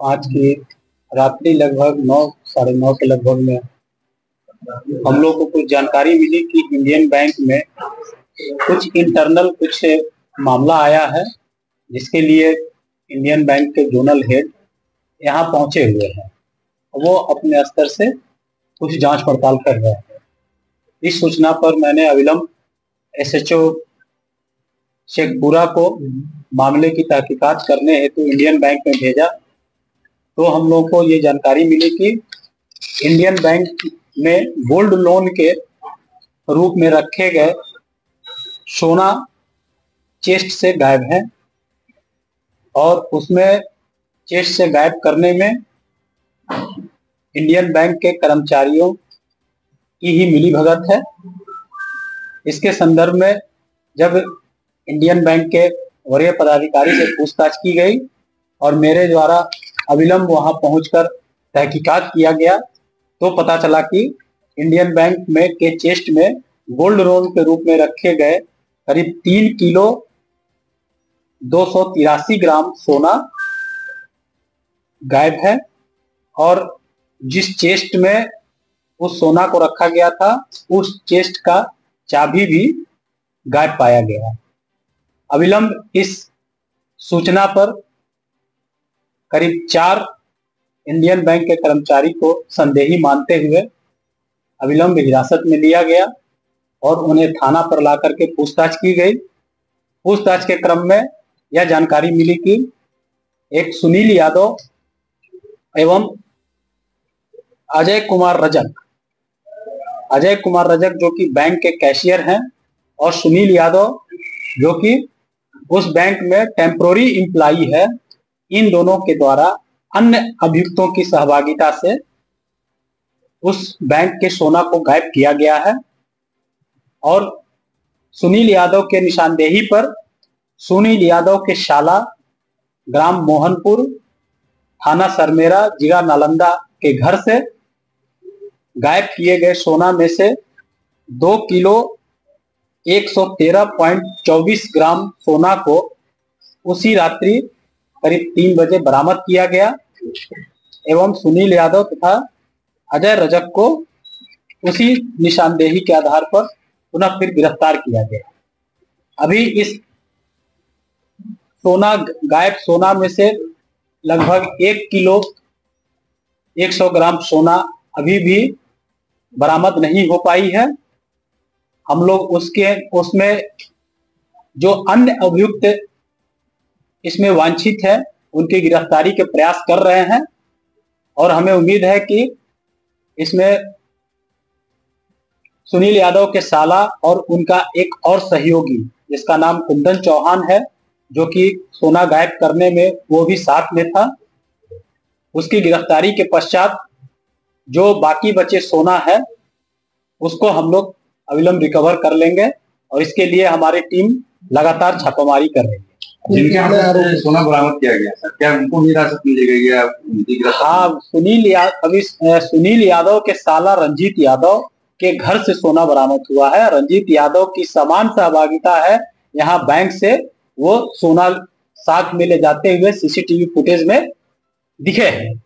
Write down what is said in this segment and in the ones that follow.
आज की रात्रि लगभग 9 साढ़े 9 के लगभग में हम लोग को कुछ जानकारी मिली कि इंडियन बैंक में कुछ इंटरनल कुछ मामला आया है, जिसके लिए इंडियन बैंक के जोनल हेड यहाँ पहुंचे हुए हैं। वो अपने स्तर से कुछ जांच पड़ताल कर रहे हैं। इस सूचना पर मैंने अविलंब एसएचओ शेखपुरा को मामले की तहकीकात करने हेतु इंडियन बैंक में भेजा, तो हम लोग को ये जानकारी मिली कि इंडियन बैंक में गोल्ड लोन के रूप में रखे गए सोना चेस्ट से गायब है और उसमें चेस्ट से गायब करने में इंडियन बैंक के कर्मचारियों की ही मिलीभगत है। इसके संदर्भ में जब इंडियन बैंक के वरीय पदाधिकारी से पूछताछ की गई और मेरे द्वारा अविलंब वहां पहुंचकर तहकीकात किया गया, तो पता चला कि इंडियन बैंक में के चेस्ट में गोल्ड लोन के रूप में रखे गए करीब 3 किलो 283 ग्राम सोना गायब है और जिस चेस्ट में उस सोना को रखा गया था उस चेस्ट का चाबी भी गायब पाया गया। अविलंब इस सूचना पर करीब 4 इंडियन बैंक के कर्मचारी को संदेही मानते हुए अविलंब हिरासत में लिया गया और उन्हें थाना पर ला करके पूछताछ की गई। पूछताछ के क्रम में यह जानकारी मिली कि एक सुनील यादव एवं अजय कुमार रजक जो कि बैंक के कैशियर हैं और सुनील यादव जो कि उस बैंक में टेम्पोररी एम्प्लॉई है, इन दोनों के द्वारा अन्य अभियुक्तों की सहभागिता से उस बैंक के सोना को गायब किया गया है। और सुनील यादव के निशानदेही पर सुनील यादव के शाला ग्राम मोहनपुर, थाना सरमेरा, जिला नालंदा के घर से गायब किए गए सोना में से 2 किलो 113.24 ग्राम सोना को उसी रात्रि करीब 3 बजे बरामद किया गया एवं सुनील यादव तथा अजय रजक को उसी निशानदेही के आधार पर पुनः फिर गिरफ्तार किया गया। अभी इस गायब सोना में से लगभग 1 किलो 100 ग्राम सोना अभी भी बरामद नहीं हो पाई है। हम लोग उसमें जो अन्य अभियुक्त इसमें वांछित है उनकी गिरफ्तारी के प्रयास कर रहे हैं और हमें उम्मीद है कि इसमें सुनील यादव के साला और उनका एक और सहयोगी जिसका नाम कुंदन चौहान है, जो कि सोना गायब करने में वो भी साथ में था, उसकी गिरफ्तारी के पश्चात जो बाकी बचे सोना है उसको हम लोग अविलंब रिकवर कर लेंगे और इसके लिए हमारी टीम लगातार छापामारी कर रही है। जिनके हाथ से सोना बरामद किया गया सर, क्या उनको भी हिरासत में ली गई है? हाँ, सुनील यादव के साला रंजीत यादव के घर से सोना बरामद हुआ है। रंजीत यादव की समान सहभागिता है यहाँ बैंक से, वो सोना साथ में ले जाते हुए सीसीटीवी फुटेज में दिखे हैं।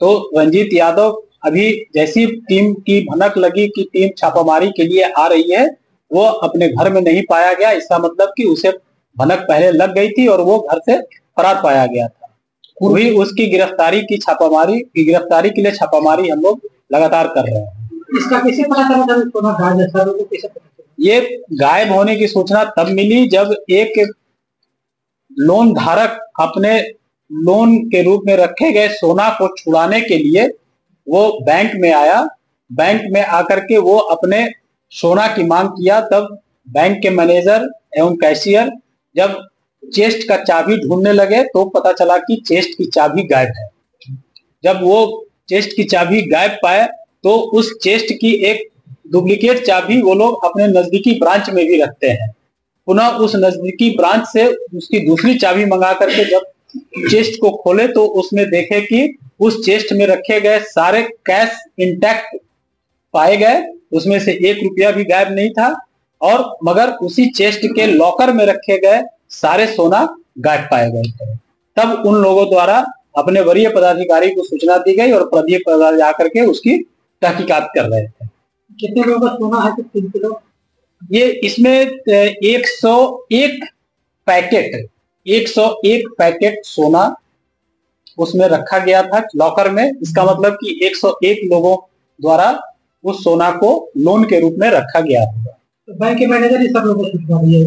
तो रंजीत यादव अभी जैसी टीम की भनक लगी कि टीम छापामारी के लिए आ रही है, वो अपने घर में नहीं पाया गया। इसका मतलब कि उसे भनक पहले लग गई थी और वो घर से फरार पाया गया था। वही उसकी गिरफ्तारी के लिए छापामारी हम लोग लगातार कर रहे हैं। इसका कैसे पता चला? ये गायब होने की सूचना तब मिली जब एक लोन धारक अपने लोन के रूप में रखे गए सोना को छुड़ाने के लिए वो बैंक में आया। बैंक में आकर के वो अपने सोना की मांग किया, तब बैंक के मैनेजर एवं कैशियर जब चेस्ट का चाबी ढूंढने लगे तो पता चला कि चेस्ट की चाबी गायब है। जब वो चेस्ट की चाबी गायब पाए तो उस चेस्ट की एक डुप्लीकेट चाबी वो लोग अपने नजदीकी ब्रांच में भी रखते हैं। पुनः उस नजदीकी ब्रांच से उसकी दूसरी चाबी मंगा करके जब चेस्ट को खोले तो उसमें देखे कि उस चेस्ट में रखे गए सारे कैश इंटैक्ट पाए गए, उसमें से 1 रुपया भी गायब नहीं था और मगर उसी चेस्ट के लॉकर में रखे गए सारे सोना गायब पाए गए थे। तब उन लोगों द्वारा अपने वरीय पदाधिकारी को सूचना दी गई और वरीय पदाधिकारी जाकर के उसकी तहकीकात कर रहे थे। कितने लोगों का सोना है? 3 किलो। ये इसमें 101 पैकेट सोना उसमें रखा गया था लॉकर में। इसका मतलब कि 101 लोगों द्वारा उस सोना को लोन के रूप में रखा गया था। तो बैंक के मैनेजर ही सब लोगों को सूचना दी है?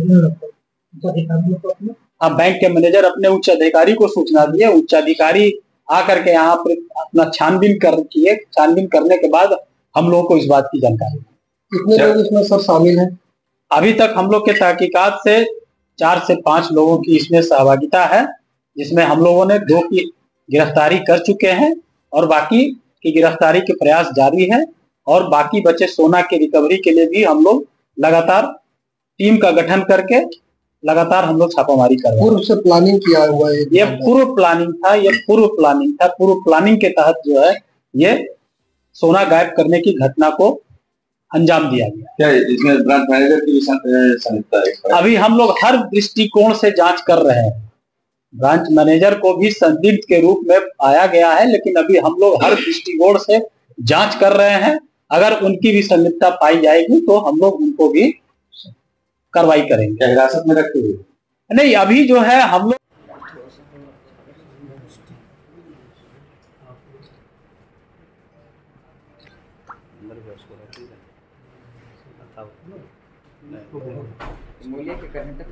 हाँ, बैंक के मैनेजर अपने उच्च अधिकारी को सूचना दिए। उच्च अधिकारी आकर के यहाँ पर अपना छानबीन करने के बाद हम लोगों को इस बात की जानकारी। कितने लोग इसमें सर शामिल हैं? अभी तक हम लोग के तहकीकात से 4 से 5 लोगों की इसमें सहभागिता है, जिसमें हम लोगों ने 2 की गिरफ्तारी कर चुके हैं और बाकी की गिरफ्तारी के प्रयास जारी है। और बाकी बचे सोना के रिकवरी के लिए भी हम लोग लगातार टीम का गठन करके लगातार हम लोग छापामारी कर रहे हैं। पूर्व से प्लानिंग किया हुआ है? ये पूर्व प्लानिंग था। पूर्व प्लानिंग के तहत जो है ये सोना गायब करने की घटना को अंजाम दिया गया। क्या इसमें ब्रांच मैनेजर की भी संलिप्तता है? अभी हम लोग हर दृष्टिकोण से जांच कर रहे हैं। ब्रांच मैनेजर को भी संदिग्ध के रूप में पाया गया है, लेकिन अभी हम लोग हर दृष्टिकोण से जांच कर रहे हैं। अगर उनकी भी संलिप्तता पाई जाएगी तो हम लोग उनको भी कार्रवाई करेंगे। क्या हिरासत में रखते हुए? नहीं, अभी जो है हम लोग मूल्य के करने तक